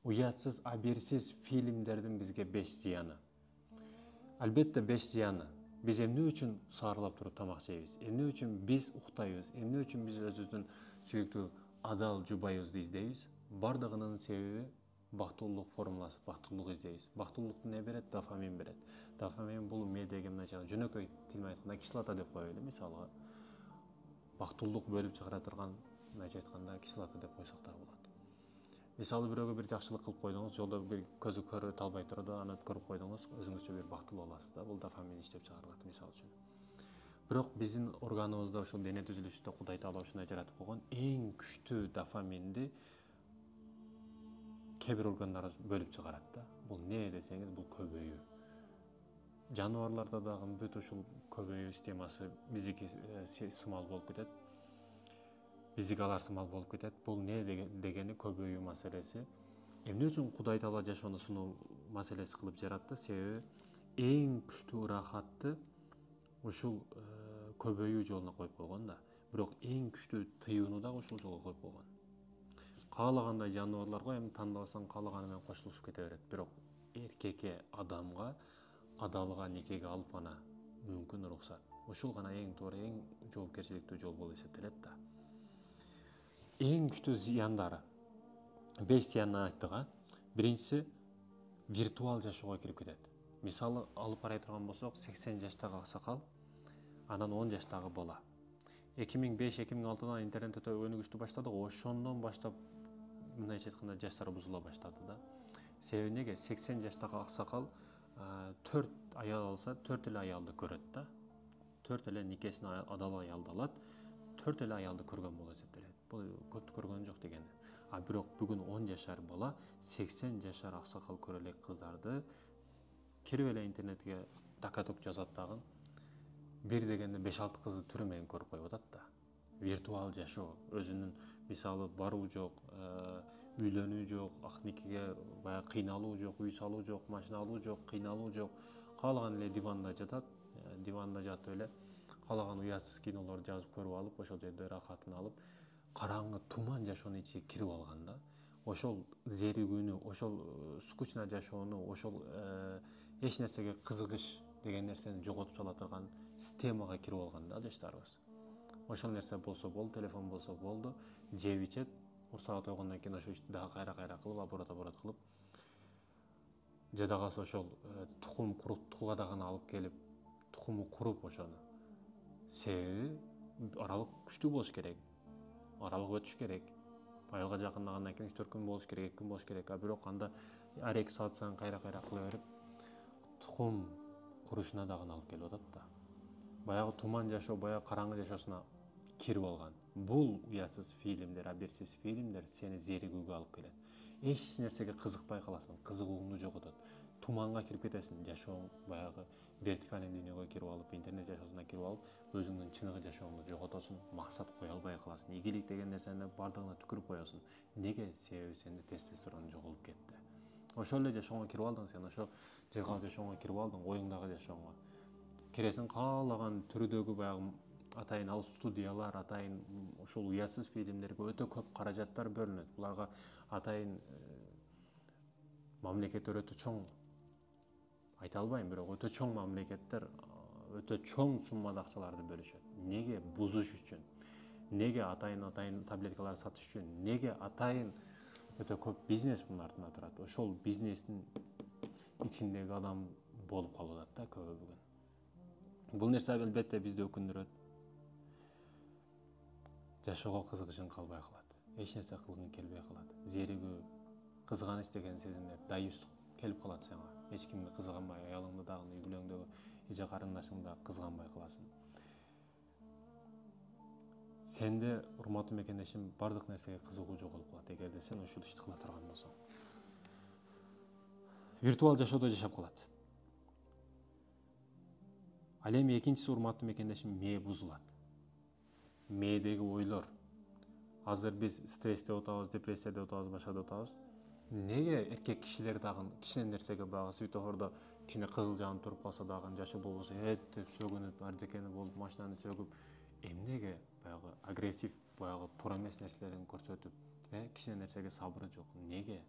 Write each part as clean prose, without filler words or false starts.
Уятсыз, аберсиз фильмдердин бизге 5 зыяны. Албетте 5 зыяны. Биз эмне үчүн саарылап туруп тамак жейбиз? Эмне үчүн биз уктайбыз? Эмне үчүн биз өзүбүздүн сүйүктүү адал жубайыбызды издейбиз? Бардыгынын себеби бактылуулук формуласы, бактылуулук издейбиз. Бактылуулукту не берет? Дофамин берет. Дофамин бул медиаге мынча жөнөкөй тил менен айтканда кислота деп коелу. Мисалга бактылуулук бөлүп чыгара турган, мынча айтканда кислота деп койсок да болот. Мисалы бирөөгө бир жакшылык кылып койдуңуз, жолдо бир көзү көрүп албай турду, аны көрүп койдуңуз, өзүңүзчө бир бактылуу боласыз да. Бул дофамин иштеп чыгарылат мисалы үчүн. Бирок биздин органыбызда ушул дене түзүлүшүндө Кудай Таала ушундай жаратып койгон, эң күчтүү дофаминди кээ бир органдарыбыз бөлүп чыгарат да. Бул эмне десеңиз, бул көбөйүү. Жаныбарларда дагы бүт ушул көбөйүү системасы биздики сымал болуп кетет. Биздики алар сымал болуп кетет. Бул эмне дегени көбөйүү маселеси. Эмне үчүн Кудай Таала жашоону сунуу маселеси кылып жаратты? Себеби эң күчтүү ырахатты ушул көбөйүү жолуна коюп койгон да. Бирок эң күчтүү тыюуну дагы ушул жолго коюп койгон. Каалагандай жаныбарларга эми тандабасаң каалаганы менен кошулушуп кете берет. Бирок эркекке, адамга адалга, никеге алып ана мүмкүн уруксат. Ушул гана эң туура, эң жоопкерчиликтүү жол болуп эсептелет да. Эң күчтүү зыяндары 5 зыянын айттык. Биринчиси виртуал жашоого кирип кетет. Мисалы алып карай турган болсок, 80 жаштагы аксакал, анан 10 жаштагы бала. 2005-2006 интернет өтө өнүгүштүү баштады, ошондон баштап мындайча айтканда жаштар бузула баштады да. Себеби неге? 80 жаштагы аксакал 4 аял алса, 4 эле аялды көрөт да. 4 эле никесин адал аялды алат, 4 эле аялды көргөн болуп эсептелет. Бул көптү көргөн жок дегени. А бирок бүгүн 10 жашар бала 80 жашар аксакал көрө элек кыздарды кирип эле интернетке такаток жазат дагы. Бир дегенде 5-6 кызды түрү менен көрүп коюп атат да. Виртуал жашоо, өзүнүн мисалы баруу жок, үйлөнүү жок, ак никеге баягы кыйналуу жок, үй салуу жок, машина алуу жок, кыйналуу жок. Каалаган эле диванда жатат, диванда жатып эле каалаган уятсыз кинолорду жазып көрүп алып, ошол жерде рахатын алып, караңгы туман жашоонун ичине кирип алган да. Ошол зеригүүнү, ошол скучно жашоону, ошол эч нерсеге кызыгыш деген нерсени жоготуп сала турган системага кирип алган да жаштарыбыз. Ошол нерсе болсо болду, телефон болсо болду, жеп ичет, урсагат ойгондон кийин ошол ишти дагы кайра кылып, оборот кылып, жада калса ошол тукум куруттууга дагы алып келип, тукуму куруп ошону. Себеби аралык күчтүү болуш керек, аралык өтүш керек. Айылга жакындагандан кийин 3-4 күн болуш керек, 2 күн болуш керек. А бирок анда 1-2 саат сайын кайра кыла берип, тукум курушуна дагы алып келип атат да. Баягы туман жашоо, баягы караңгы жашоосуна кирип алган. Бул уятсыз фильмдер, аберсиз фильмдер сени зеригүүгө алып келет. Эч нерсеге кызыкпай каласың, кызыгууңду жоготот. Туманга кирип кетесиң, жашооң баягы вертикальный дүйнөгө кирип алып, интернет жашоосуна кирип алып, өзүңдүн чыныгы жашооңду жоготосуң, максат кое албай каласың. Ийгилик деген нерсени бардыгына түкүрүп коесуң. Неге? Себеби сенде тестостерон жоголуп кетти. Ошол эле жашооңо кирип алдың сен, ошол жыргал жашооңо кирип алдың, оюңдагы жашооңо. Киресиң каалаган түрдөгү баягы атайын ал студиялар, атайын ушул уятсыз фильмдерге өтө көп каражаттар бөлүнөт. Буларга атайын мамлекеттер өтө чоң, айта албайм, бирок өтө чоң мамлекеттер өтө чоң суммада акчаларды бөлүшөт. Неге? Бузуш үчүн. Неге? Атайын таблеткалар сатыш үчүн. Неге? Атайын өтө көп бизнес мунун артында турат. Ошол бизнестин ичиндеги адам болуп калып атат да көбү бүгүн. Бул нерсе албетте бизди өкүндүрөт. Жашоого кызыгышың калбай калат. Эч нерсе кылгың келбей калат. Зеригүү, кызганыч деген сезимдер, даюстук келип калат сага. Эч кимди кызганбай, аялыңды дагы, үй бүлөңдөгү эже карындашыңды да кызганбай каласың. Сенде, урматтуу мекендешим, бардык нерсеге кызыгуу жоголуп калат эгерде сен ушул ишти кыла турган болсоң. Виртуал жашоодо жашап калат. Ал эми экинчиси, урматтуу мекендешим, мээ бузулат. Мээдеги ойлор. Азыр биз стрессте отабыз, депрессияда отабыз, башкада отабыз. Неге эркек кишилер дагы кичине нерсеге баягы светофордо кичине кызыл жанып туруп калса дагы, жашы болбосо деп сөгүнүп, ардекени болуп, машинаны сөгүп, эмнеге баягы агрессив, баягы туура эмес нерселерин көрсөтүп, кичине нерсеге сабыры жок. Неге?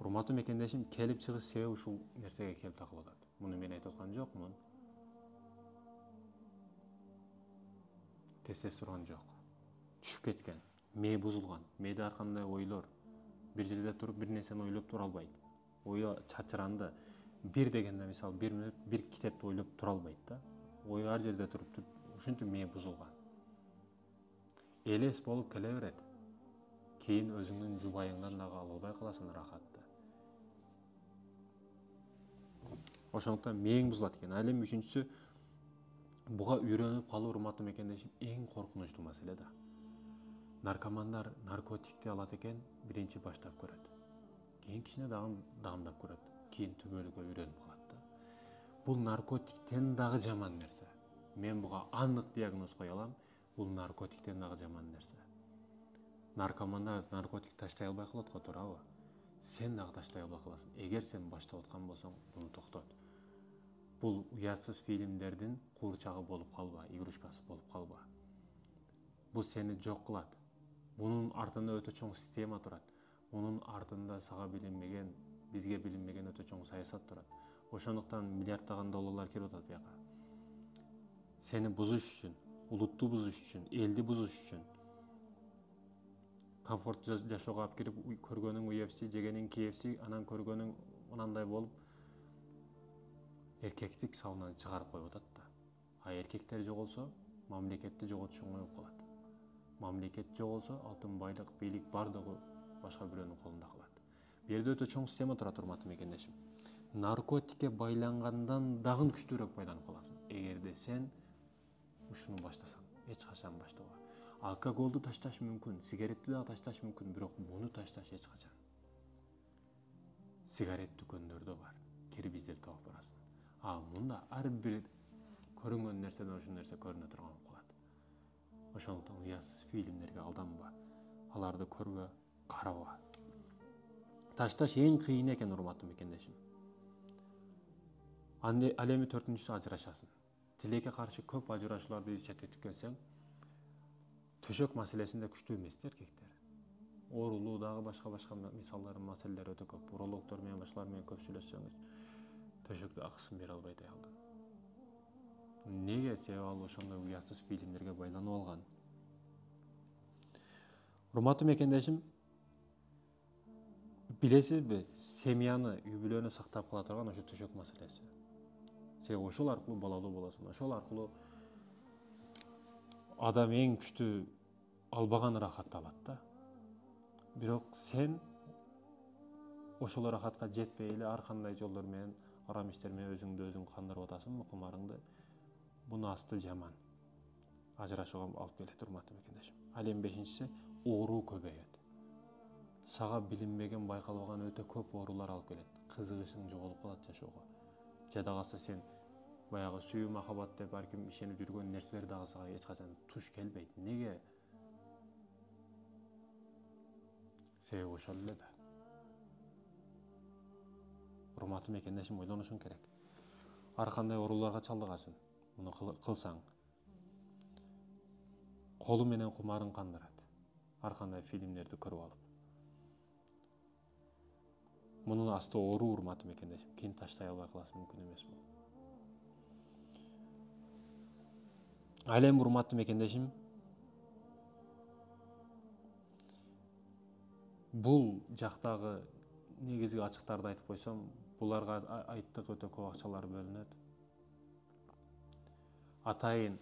Урматтуу мекендешим, келип чыгыш себеби ушул нерсеге келип такылып атат. Муну мен айтып аткан жокмун. Тестостерон жок. Түшүп кеткен. Мээ бузулган. Мээде ар кандай ойлор. Бир жерде туруп бир нерсени ойлоп тура албайт. Ою чачыранды. Бир дегенде мисалы 1 мүнөт бир китепти ойлоп тура албайт да. Ою ар жерде туруп ушинтип мээ бузулган. Элес болуп келе берет. Кийин өзүңдүн жубайыңдан дагы ала албай каласың рахатты. Ошондуктан мээң бузулат экен. Ал эми үчүнчүсү, буга үйрөнүп калуу урматтуу мекендешим эң коркунучтуу маселе да. Наркомандар наркотикти алат экен, биринчи баштап көрөт. Кийин кичине дагы даамдап көрөт. Кийин түбөлүккө үйрөнүп калат да. Бул наркотиктен дагы жаман нерсе. Мен буга анык диагноз кое алам. Бул наркотиктен дагы жаман нерсе. Наркомандар наркотик таштай албай калат го, туурабы? Сен дагы таштай албай каласың. Эгер сен баштап аткан болсоң, буну токтот. Бул уятсыз фильмдердин куурчагы болуп калба, игрушкасы болуп калба. Бул сени жок кылат. Бунун артында өтө чоң система турат. Мунун артында сага билинбеген, бизге билинбеген өтө чоң саясат турат. Ошондуктан миллиарддаган долларлар кирип атат бияка. Сени бузуш үчүн, улутту бузуш үчүн, элди бузуш үчүн. Комфорт жашоого алып кирип, көргөнүң UFC, жегениң KFC, анан көргөнүң мынандай болуп, эркектик сабынан чыгарып коюп атат да. А эркектер жоголсо, мамлекетти жоготуш оңой болуп калат. Мамлекет жоголсо, алтын байлык, бийлик бардыгы башка бирөөнүн колунда калат. Бу жерде өтө чоң система турат, урматтуу мекендешим. Наркотикке байлангандан дагы күчтүүрөөк байланып каласың. Эгерде сен ушуну баштасаң, эч качан баштаба. Алкоголду ташташ мүмкүн, сигаретти дагы ташташ мүмкүн, бирок муну ташташ эч качан. Сигарет дүкөндөрдө бар, кирип издеп таап барасың. А мында ар бир көрүнгөн нерседен ошол нерсе көрүнө турган болуп калат. Ошондуктан уятсыз фильмдерге алданба. Аларды көрбө, караба. Ташташ эң кыйын экен, урматтуу мекендешим. Ал эми 4-үнчүсү ажырашасың. Тилекке каршы көп ажырашууларды изчек келсең, төшөк маселесинде күчтүү эмес эркектер. Оорулуу дагы башка мисалдар, маселелер өтө көп. Урологдор менен башкалар менен көп сүйлөшсөңүз, төшөктө акысын бере албайт аялдар. Неге? Себеби ал ошондой уятсыз фильмдерге байланып алган. Урматтуу мекендешим, билесизби, семьяны, үй-бүлөнү сактап кала турган ошо төшөк маселеси. Себеби ошол аркылуу балалуу болосуң, ошол аркылуу адам эң күчтүү албаган рахатты алат да. Бирок сен ошол рахатка жетпей эле ар кандай жолдор менен, арам иштер менен өзүңдү өзүң кандырып атасың, кумарыңды. Бунун асты жаман. Ажырашууга алып келет, урматтуу мекендешим. Ал эми 5-инчиси, ооруу көбөйөт. Сага билинбеген, байкалбаган өтө көп оорулар алып келет. Кызыгышың жоголуп калат жашоого. Жада калса сен баягы сүйүү махаббат деп ар ким ишенип жүргөн нерселер дагы сага эч качан туш келбейт. Неге? Себеби ошол эле да. Урматтуу мекендешим, ойлонушуң керек. Ар кандай ооруларга чалдыгасың. Муну кылсаң, колу менен кумарың кандырат. Ар кандай фильмдерди көрүп алып. Мунун асты ооруу, урматтуу мекендешим. Кийин таштай албай каласың, мүмкүн эмес бул. Ал эми, урматтуу мекендешим, бул жактагы негизги ачыктарды айтып койсом, буларга айттык өтө көп акчалар бөлүнөт. Атайын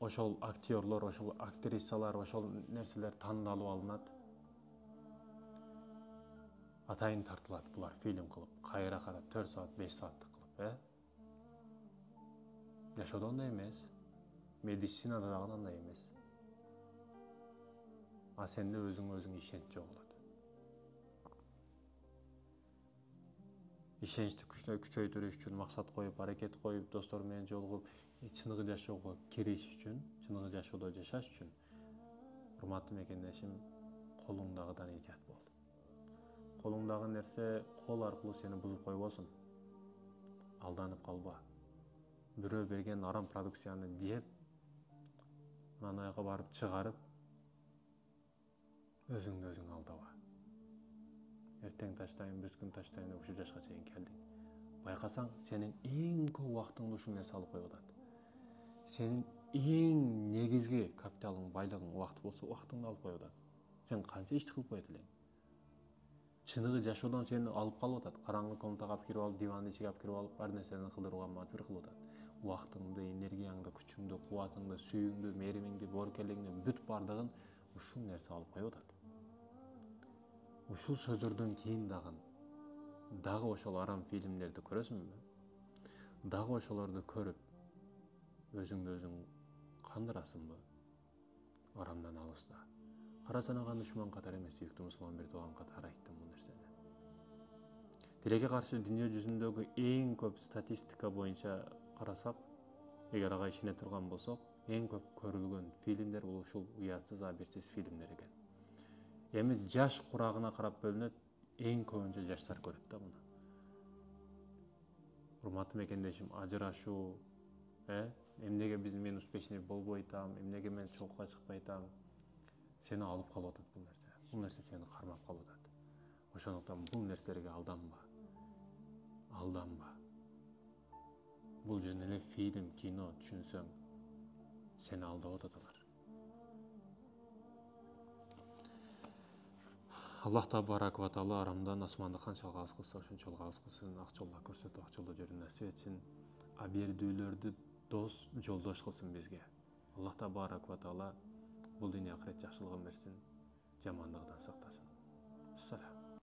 ошол актерлор, ошол актрисалар, ошол нерселер тандалып алынат. Атайын тартылат булар фильм кылып, кайра карап 4 саат, 5 сааттык кылып, Жашоодо андай эмес. Медицинада дагы андай эмес. А сенде өзүң ишенч жоголот. Ишеничти күчөйтүрүш үчүн максат коюп, аракет коюп, достор менен жолугуп, чыныгы жашоого кириш үчүн, чыныгы жашоодо жашаш үчүн, урматтуу мекендешим, колуңдагыдан эhtiyat бол. Колуңдагы нерсе кол аркылуу сени бузуп койбосун. Алданып калба. Бирөө берген арам продукцияны жеп, анан аяка барып чыгарып, өзүңдү өзүң алдаба. эртең таштайын, бүткүн таштайын деп ушу жашка чейин келдиң. Байкасаң, сенин эң көп убактыңды ушул нерсе алып коюп атат. Сенин эң негизги капиталың, байлыгың убакыт болсо, убактыңды алып коюп атат. Сен канча ишти кылып койот элең? Чыныгы жашоодон сени алып калып атат. Караңгы комнатага алып кирип алып, дивандын ичиге алып кирип алып, ар нерсени кылдырууга мажбур кылып атат. Убактыңды, энергияңды, күчүңдү, кубатыңды, сүйүүңдү, мээримиңди, боорукерлигиңди бүт бардыгын ушул нерсе алып коюп атат. Ушул сөздөрдөн кийин дагы ошол арам фильмдерди көрөсүңбү? Дагы ошолорду көрүп өзүңдү өзүң кандырасыңбы? Арамдан алыста. Кара санаган душман катары эмес, сүйүктүү мусулман бир тууган катары айттым бул нерсени. Тилекке каршы дүйнө жүзүндөгү эң көп статистика боюнча карасак, эгер ага ишене турган болсок, эң көп көрүлгөн фильмдер бул ушул уятсыз, абийирсиз фильмдер экен. Эми жаш курагына карап бөлүнөт, эң көбүнчө жаштар көрөт да муну. Урматтуу мекендешим, ажырашуу, эмнеге мен успешный болбой атам, эмнеге мен чогууга чыкпай атам, сени алып калып атат бул нерсе. Бул нерсе сени кармап калып атат. Ошондуктан бул нерселерге алданба. Алданба. Бул жөн эле фильм, кино, түшүнсөң, сени алдап атат алар. Аллах Табарак ва Таала арамдан асманды канчалык аз кылса ошончолук аз кылсын, ак жолдо көрсөтүп, ак жолдо жүрүүнү насип этсин. Абердүүлөрдү дос, жолдош кылсын бизге. Аллах Табарак ва Таала бул дүйнө акырет жакшылыгын берсин, жамандыгынан сактасын. Салам.